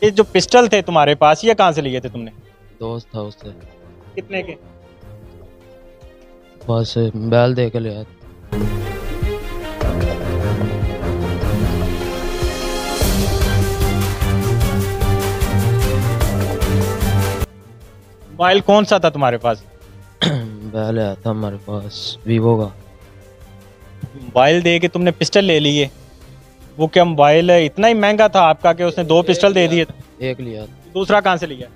ये जो पिस्टल थे तुम्हारे पास, ये कहाँ से लिए थे तुमने? दोस्त था उससे। कितने के? बस बैल दे के लिया। मोबाइल कौन सा था तुम्हारे पास? बैल आया था हमारे पास वीवो का। मोबाइल दे के तुमने पिस्टल ले लिए? वो क्या मोबाइल इतना ही महंगा था आपका कि उसने दो पिस्टल दे दिए? एक लिया। दूसरा कहाँ से लिया?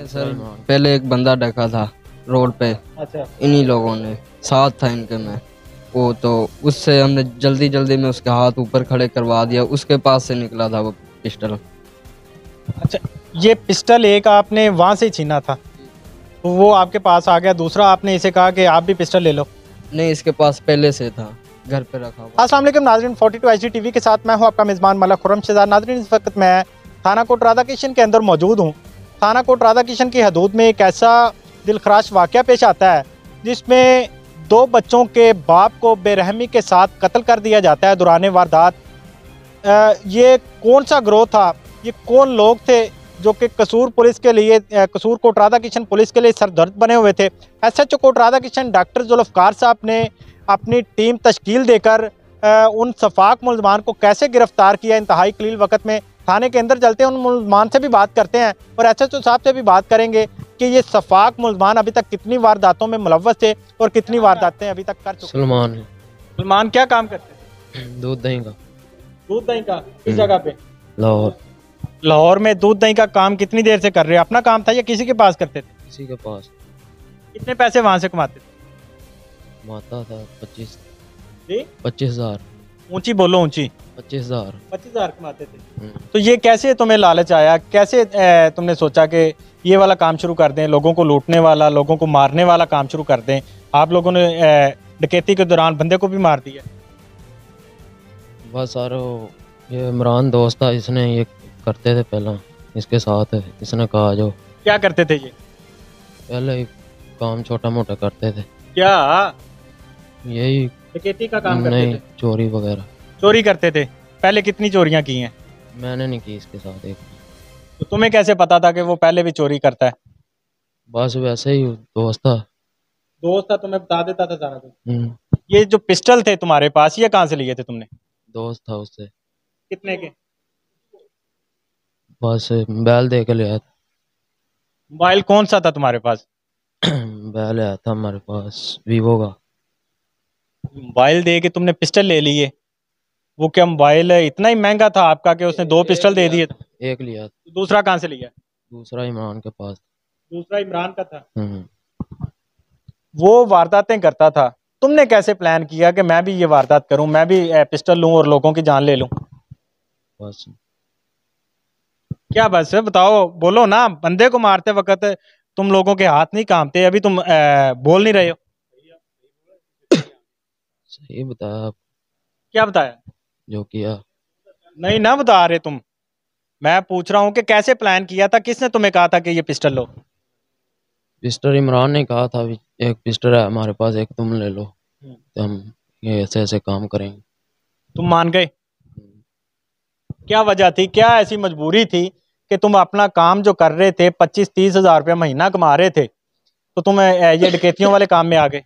सर पहले एक बंदा ढका था रोड पे, अच्छा। इन्हीं लोगों ने, साथ था इनके में वो, तो उससे हमने जल्दी जल्दी में उसके हाथ ऊपर खड़े करवा दिया, उसके पास से निकला था वो पिस्टल। अच्छा, ये पिस्टल एक आपने वहाँ से ही छीना था, तो वो आपके पास आ गया, दूसरा आपने इसे कहा कि आप भी पिस्टल ले लो? नहीं, इसके पास पहले से था, घर पे रखा हुआ। अस्सलाम वालेकुम नाज़रीन, 42 एचडी टीवी के साथ मैं हूं आपका मेज़बान मलक खुर्रम शहजाद। नाज़रीन, इस वक्त मैं थाना कोट राधा किशन के अंदर मौजूद हूं। थाना कोट राधा किशन की हदूद में एक ऐसा दिलखराश वाक़या पेश आता है जिसमें दो बच्चों के बाप को बेरहमी के साथ कत्ल कर दिया जाता है दौरान वारदात। ये कौन सा गिरोह था? ये कौन लोग थे जो कि कसूर पुलिस के लिए, कसूर कोट राधा किशन पुलिस के लिए सरदर्द बने हुए थे? एसएचओ कोट राधा किशन डॉक्टर जुल्फ़कार साहब ने अपनी टीम तश्कील देकर उन सफाक मुलजमान को कैसे गिरफ्तार किया इंतहाई कलील वक्त में? थाने के अंदर चलते हैं, उन मुलजमान से भी बात करते हैं और एसएचओ साहब से भी बात करेंगे कि ये सफाक मुलजमान अभी तक कितनी वारदातों में मुलव्वस थे और कितनी वारदातें अभी तक कर चुके। सलमान क्या काम करते थे? दूध दही का। दूध दही का? किस जगह पे? लाहौर। लाहौर में दूध दही का काम कितनी देर से कर रहे हैं? अपना काम था या किसी के पास करते थे? किसी के पास। कितने पैसे वहां से कमाते थे? माता था 25 जी? 25,000। ऊंची बोलो, ऊंची। 25,000। 25,000 कमाते थे। तो ये कैसे तुम्हें लालच आया? कैसे तुमने सोचा कि ये वाला काम शुरू कर दें, लोगों को लूटने वाला, लोगों को मारने वाला काम शुरू कर दें? आप लोगों ने डकैती के दौरान बंदे को भी मार दिया। बस सर ये इमरान दोस्त था, इसने ये करते थे पहला, इसके साथ इसने कहा जो। क्या करते थे ये? पहले ही काम छोटा मोटा करते थे। क्या यही डकैती का काम करते नहीं, थे? चोरी वगैरह। चोरी करते थे? पहले कितनी चोरियां की हैं? मैंने नहीं की इसके साथ एक। तो तुम्हें कैसे पता था कि वो पहले भी चोरी करता है? बस वैसे ही दोस्त था। दोस्त था, तुम्हें बता देता था सारा कुछ? हम्म। ये जो पिस्टल थे तुम्हारे पास, ये कहाँ से लिए थे तुमने? दोस्त था उससे। कितने के? बस बैल दे के लिया था। मोबाइल कौन सा था तुम्हारे पास? बैल आया था हमारे पास वीवो का। मोबाइल दे के तुमने पिस्टल ले लिए? वो क्या मोबाइल इतना ही महंगा था आपका कि उसने दो पिस्टल दे दिए? एक लिया। दूसरा कहाँ से लिया? दूसरा इमरान के पास। दूसरा इमरान का था। हम्म। वो वारदातें करता था, तुमने कैसे प्लान किया कि मैं भी ये वारदात करूं, मैं भी पिस्टल लूं और लोगों की जान ले लूं? बस क्या बस है? बताओ, बोलो ना। बंदे को मारते वक्त तुम लोगों के हाथ नहीं कांपते? अभी तुम बोल नहीं रहे हो। सही बताया आप। क्या बताया? जो किया। नहीं ना बता रहे तुम। मैं पूछ रहा हूँ कि कैसे प्लान किया था, किसने तुम्हें कहा था कि ये पिस्टल लो? पिस्टल इमरान ने कहा था, एक पिस्टल है हमारे पास, एक तुम ले लो, तो हम ये ऐसे ऐसे काम करेंगे। तुम मान गए? क्या वजह थी, क्या ऐसी मजबूरी थी कि तुम अपना काम जो कर रहे थे, 25-30 हज़ार रुपया महीना कमा रहे थे, तो तुम ये डकैतियों वाले काम में आ गए?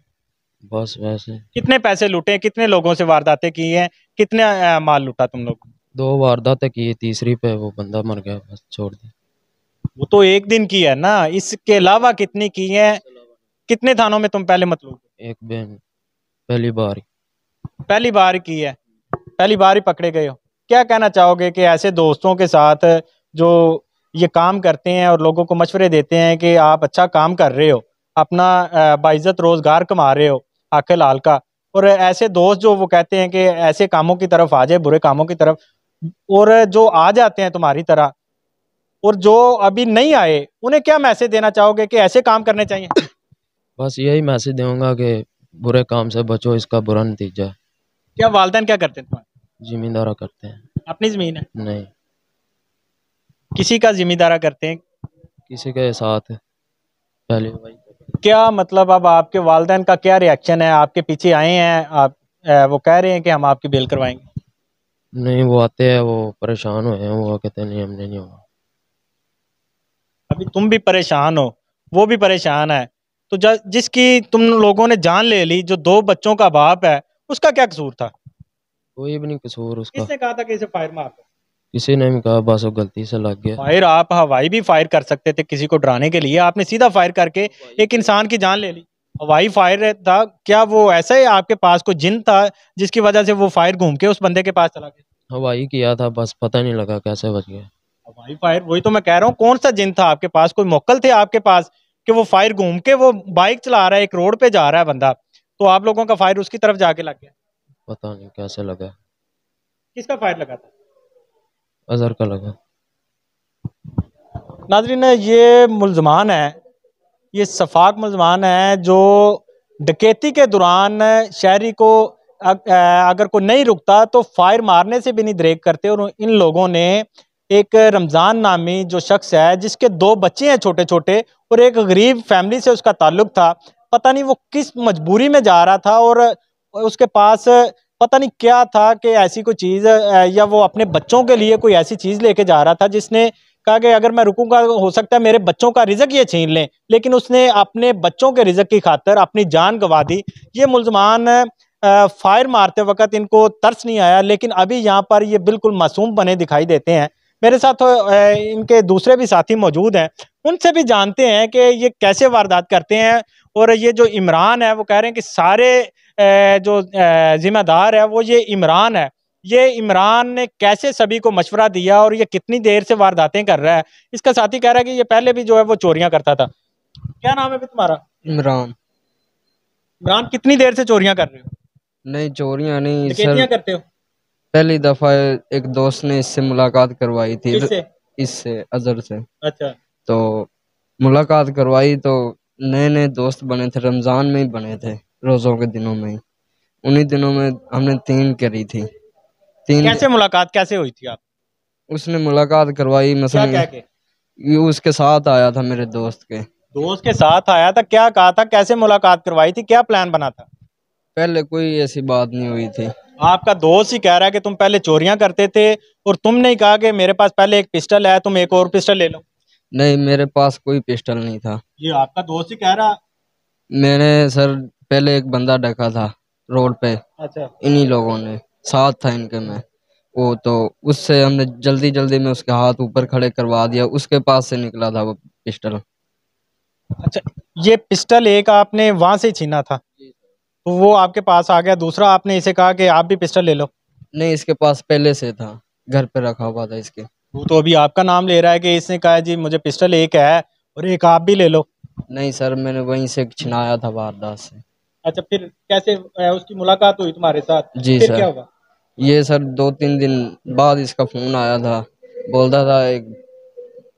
बस वैसे। कितने पैसे लूटे, कितने लोगों से वारदातें की हैं, कितने माल लूटा तुम लोग? 2 वारदातें की, तीसरी पे वो बंदा मर गया, बस छोड़ दी। वो तो एक दिन की है ना, इसके अलावा कितनी की है? कितने थानों में तुम पहले मतलब? एक बहन पहली बार। पहली बार की है? पहली बार ही पकड़े गए हो? क्या कहना चाहोगे कि ऐसे दोस्तों के साथ जो ये काम करते हैं और लोगों को मशवरे देते हैं कि आप अच्छा काम कर रहे हो, अपना बाइज्जत रोजगार कमा रहे हो आखिर लाल का, और ऐसे दोस्त जो वो कहते हैं कि ऐसे कामों की तरफ आ जाए, बुरे कामों की तरफ, और जो आ जाते हैं तुम्हारी तरह, और जो अभी नहीं आए, उन्हें क्या मैसेज देना चाहोगे कि ऐसे काम करने चाहिए? बस यही मैसेज दूंगा कि बुरे काम से बचो, इसका बुरा नतीजा है। क्या वालदैन क्या करते हैं तुम्हारे? जिम्मेदारा करते हैं। अपनी जमीन है? नहीं, किसी का जिम्मेदारा करते हैं? किसी के साथ पहले भाई। क्या मतलब, अब आपके वालदैन का क्या रिएक्शन है? आपके पीछे आए हैं आप, वो कह रहे हैं कि हम आपकी बेल करवाएंगे? नहीं, वो आते हैं, वो परेशान हुए हैं, वो कहते हैं नहीं हमने नहीं होगा। अभी तुम भी परेशान हो, वो भी परेशान है, तो जिसकी तुम लोगों ने जान ले ली, जो 2 बच्चों का बाप है, उसका क्या कसूर था? कोई भी नहीं कसूर उसका। किसने कहा था कि इसे फायर मार दो? किसी ने भी कहा, बस वो गलती से लग गया। फायर आप हवाई भी फायर कर सकते थे किसी को डराने के लिए, आपने सीधा फायर करके एक इंसान की जान ले ली। हवाई फायर था, क्या वो ऐसा ही आपके पास कोई जिन था जिसकी वजह से वो फायर घूम के उस बंदे के पास चला गया? हवाई किया था, बस पता नहीं लगा कैसे बच गया। हवाई फायर, वही तो मैं कह रहा हूँ, कौन सा जिन था आपके पास? कोई मोक्कल थे आपके पास कि वो फायर घूम के, वो बाइक चला रहा है, एक रोड पे जा रहा है बंदा, तो आप लोगों का फायर उसकी तरफ जाके लग गया? पता नहीं कैसे लगा। किसका फायर लगा था? अजहर का लगा। नाजरीन, ये मुल्जमान है, ये सफाक मुल्जमान है जो डकैती के दौरान शहरी को अगर कोई नहीं रुकता तो फायर मारने से भी नहीं दरेक करते। और इन लोगों ने एक रमज़ान नामी जो शख्स है, जिसके 2 बच्चे हैं छोटे छोटे, और एक गरीब फैमिली से उसका ताल्लुक था, पता नहीं वो किस मजबूरी में जा रहा था, और उसके पास पता नहीं क्या था कि ऐसी कोई चीज़, या वो अपने बच्चों के लिए कोई ऐसी चीज़ लेके जा रहा था जिसने कहा कि अगर मैं रुकूंगा हो सकता है मेरे बच्चों का रिजक ये छीन लें, लेकिन उसने अपने बच्चों के रिजक की खातर अपनी जान गंवा दी। ये मुल्जमान फायर मारते वक्त इनको तरस नहीं आया, लेकिन अभी यहाँ पर ये बिल्कुल मासूम बने दिखाई देते हैं। मेरे साथ इनके दूसरे भी साथी मौजूद हैं, उनसे भी जानते हैं कि ये कैसे वारदात करते हैं। और ये जो इमरान है, वो कह रहे हैं कि सारे जो जिम्मेदार है वो ये इमरान है। ये इमरान ने कैसे सभी को मशवरा दिया और ये कितनी देर से वारदातें कर रहा है? इसका साथी कह रहा है कि ये पहले भी जो है वो चोरियां करता था। क्या नाम है भी तुम्हारा? इमरान। इमरान, कितनी देर से चोरियां कर रहे हो? नहीं, चोरियां नहीं सर। डकैतियां करते हो? पहली दफा एक दोस्त ने इससे मुलाकात करवाई थी। किससे? इससे, अजहर से। अच्छा। तो मुलाकात करवाई तो नए नए दोस्त बने थे, रमजान में ही बने थे, रोजों के दिनों में ही। उन्हीं दिनों में हमने 3 करी थी। 3। कैसे मुलाकात कैसे हुई थी आप? उसने मुलाकात करवाई, क्या मसलन कह के? ये उसके साथ आया था, मेरे दोस्त के। दोस्त के साथ आया था, क्या कहा था, कैसे मुलाकात करवाई थी, क्या प्लान बना था? पहले कोई ऐसी बात नहीं हुई थी। आपका दोस्त ही कह रहा है कि तुम पहले चोरियां करते थे, और तुमने ही कहा कि मेरे पास पहले एक पिस्टल है, तुम एक और पिस्टल ले लो। नहीं, मेरे पास कोई पिस्टल नहीं था। ये आपका दोस्त ही कह रहा। मैंने सर पहले एक बंदा देखा था रोड पे, अच्छा। इन्हीं लोगों ने, साथ था इनके में। वो तो उससे हमने जल्दी जल्दी में उसके हाथ ऊपर खड़े करवा दिया, उसके पास से निकला था वो पिस्टल। अच्छा, ये पिस्टल एक आपने वहां से ही छीना था, तो वो आपके पास आ गया, दूसरा आपने इसे कहा कि आप भी पिस्टल ले लो। नहीं, इसके पास पहले से था, घर पे रखा हुआ था इसके। वो तो अभी आपका नाम ले रहा है कि इसने कहा जी मुझे पिस्टल एक है और एक आप भी ले लो। नहीं सर, मैंने वहीं से छिनाया था वारदात से। अच्छा, फिर कैसे उसकी मुलाकात हुई तुम्हारे साथ? जी फिर सर। क्या हुआ? ये सर 2-3 दिन बाद इसका फोन आया था, बोलता था एक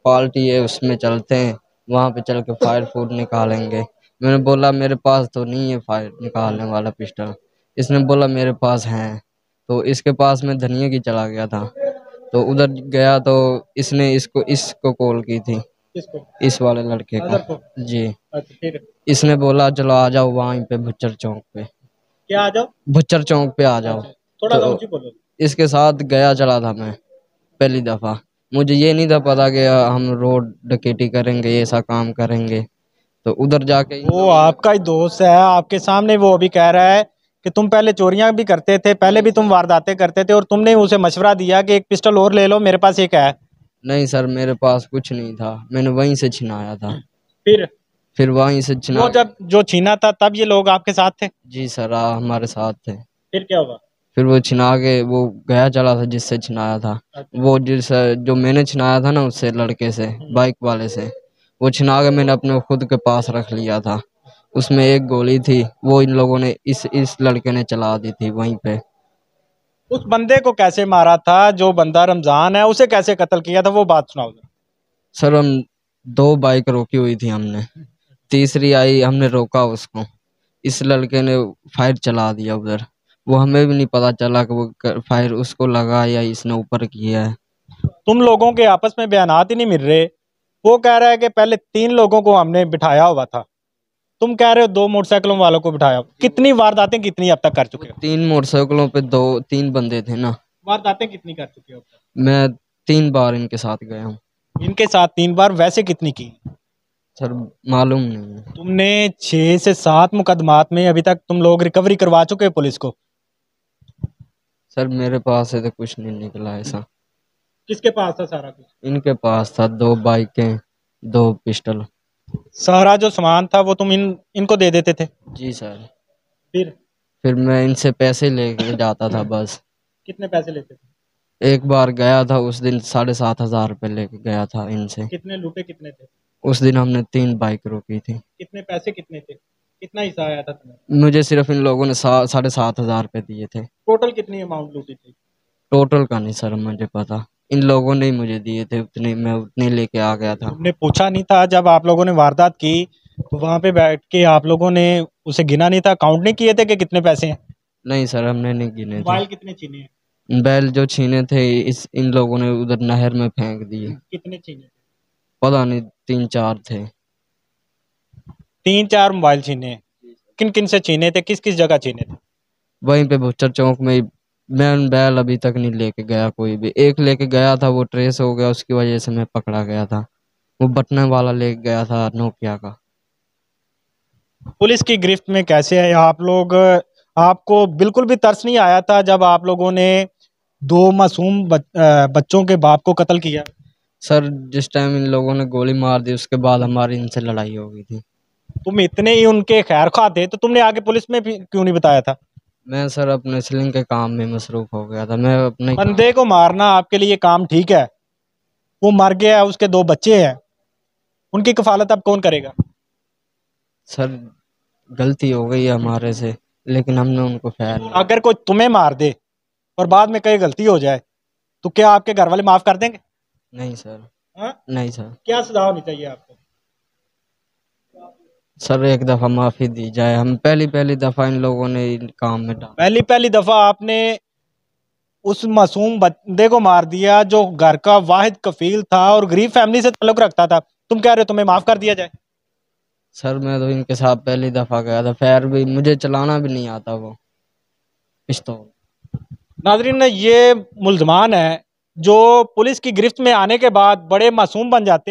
पार्टी है उसमें चलते हैं, वहां पे चल के फायर फूड निकालेंगे। मैंने बोला मेरे पास तो नहीं है फायर निकालने वाला पिस्टल। इसने बोला मेरे पास है। तो इसके पास में धनिया की चला गया था, तो उधर गया तो इसने इसको कॉल की थी, किसको? इस वाले लड़के अजहर को। को? जी। अच्छा, फिर? इसने बोला चलो आ जाओ वहीं पे भुच्चर चौक पे। क्या आ जाओ? भुच्चर चौक पे आ जाओ। अच्छा, थोड़ा सा तो ऊंची बोलो। इसके साथ गया चला था मैं पहली दफा। मुझे ये नहीं था पता कि हम रोड डकैती करेंगे, ऐसा काम करेंगे। तो उधर जाके वो आपका ही दोस्त है, आपके सामने वो अभी कह रहा है कि तुम पहले चोरियां भी करते थे, पहले भी तुम वारदातें करते थे, और तुमने उसे मशवरा दिया कि एक पिस्टल और ले लो, मेरे पास एक है। नहीं सर, मेरे पास कुछ नहीं था, मैंने वहीं से छिनाया था। फिर? फिर वहीं से छिना। वो जब जो छीना था तब ये लोग आपके साथ थे? जी सर, हमारे साथ थे। फिर क्या हुआ? फिर वो छिना के वो गया चला था जिससे छिनाया था। अच्छा। वो जो मैंने छिनाया था ना, उससे लड़के से, बाइक वाले से, वो छिना के मैंने अपने खुद के पास रख लिया था। उसमें एक गोली थी, वो इन लोगों ने इस लड़के ने चला दी थी वहीं पे। उस बंदे को कैसे मारा था, जो बंदा रमजान है, उसे कैसे कत्ल किया था, वो बात सुनाओ जरा। सर हम 2 बाइक रोकी हुई थी हमने, तीसरी आई, हमने रोका उसको, इस लड़के ने फायर चला दिया उधर। वो हमें भी नहीं पता चला कि वो फायर उसको लगा या इसने ऊपर किया है। तुम लोगों के आपस में बयानात ही नहीं मिल रहे। वो कह रहा है कि पहले 3 लोगों को हमने बिठाया हुआ था, तुम कह रहे हो 2 मोटरसाइकिलों वालों को बिठाया। कितनी वारदातें कितनी अब तक कर चुके हो? 3 मोटरसाइकिलों पे 2-3 बंदे थे ना। वारदातें कितनी कर चुके हो अब तक? मैं 3 बार इनके साथ गया हूँ। इनके साथ 3 बार, वैसे कितनी की? सर मालूम नहीं है। तुमने 6 से 7 मुकदमात में अभी तक तुम लोग रिकवरी करवा चुके हो पुलिस को? सर मेरे पास से तो कुछ नहीं निकला ऐसा। किसके पास था सारा कुछ? इनके पास था 2 बाइकें, 2 पिस्टल। सारा जो सामान था वो तुम इनको दे देते थे? जी सर। फिर फिर मैं इनसे पैसे लेके जाता था बस। कितने पैसे लेते थे? एक बार गया था उस दिन 7,500 रुपये लेके गया था इनसे। कितने लूटे, कितने थे? उस दिन हमने 3 बाइक रोकी थी। कितने पैसे कितने थे? कितना हिस्सा आया था तुम्हें? मुझे सिर्फ इन लोगों ने 7,500 रुपये दिए थे। टोटल कितनी अमाउंट लूटी थी? टोटल का नहीं सर मुझे पता, इन लोगों ने ही मुझे दिए थे उतने, मैं उतने लेके आ गया था। तुमने पूछा नहीं था जब आप लोगों ने वारदात की तो वहां पे बैठ के आप लोगों ने उसे गिना नहीं था, काउंट नहीं किए थे कि कितने पैसे हैं? नहीं सर हमने नहीं गिने थे। मोबाइल कितने छीने हैं? बैल जो छीने थे इन लोगों ने उधर नहर में फेंक दिए। कितने छीने थे? पता नहीं 3-4 थे। 3-4 मोबाइल छीने हैं। किन किन से छीने थे, किस किस जगह छीने थे? वहीं पे भुच्चर चौक में ही। मैं बैल अभी तक नहीं लेके गया कोई भी, एक लेके गया था वो ट्रेस हो गया, उसकी वजह से मैं पकड़ा गया था। वो बटन वाला लेके गया था नोकिया का। पुलिस की गिरफ्त में कैसे है आप लोग? आपको बिल्कुल भी तरस नहीं आया था जब आप लोगों ने 2 मासूम बच्चों के बाप को कत्ल किया? सर जिस टाइम इन लोगों ने गोली मार दी उसके बाद हमारी इनसे लड़ाई हो गई थी। तुम इतने ही उनके खैर खा थे तो तुमने आगे पुलिस में भी क्यों नहीं बताया था? मैं सर अपने स्लिंग के काम में मसरूफ हो गया था, मैं अपने बंदे को मारना आपके लिए काम ठीक है, वो मर गया है, उसके 2 बच्चे हैं, उनकी कफालत अब कौन करेगा? सर गलती हो गई है हमारे से, लेकिन हमने उनको खैर नहीं। अगर कोई तुम्हें मार दे और बाद में कहीं गलती हो जाए तो क्या आपके घर वाले माफ कर देंगे? नहीं सर। हाँ? नहीं सर। क्या सजा होनी चाहिए आपको? सर एक दफा माफी दी जाए, हम पहली पहली दफा इन लोगों ने इन काम में डाला। पहली पहली दफा आपने उस मासूम बंदे को मार दिया जो घर का वाहिद कफील था और गरीब फैमिली से ताल्लुक रखता था, तुम कह रहे हो तुम्हें माफ कर दिया जाए? सर मैं तो इनके साथ पहली दफा गया था, खैर भी मुझे चलाना भी नहीं आता वो पिस्तौल। नाजरीन, ये मुल्जमान है जो पुलिस की गिरफ्त में आने के बाद बड़े मासूम बन जाते हैं।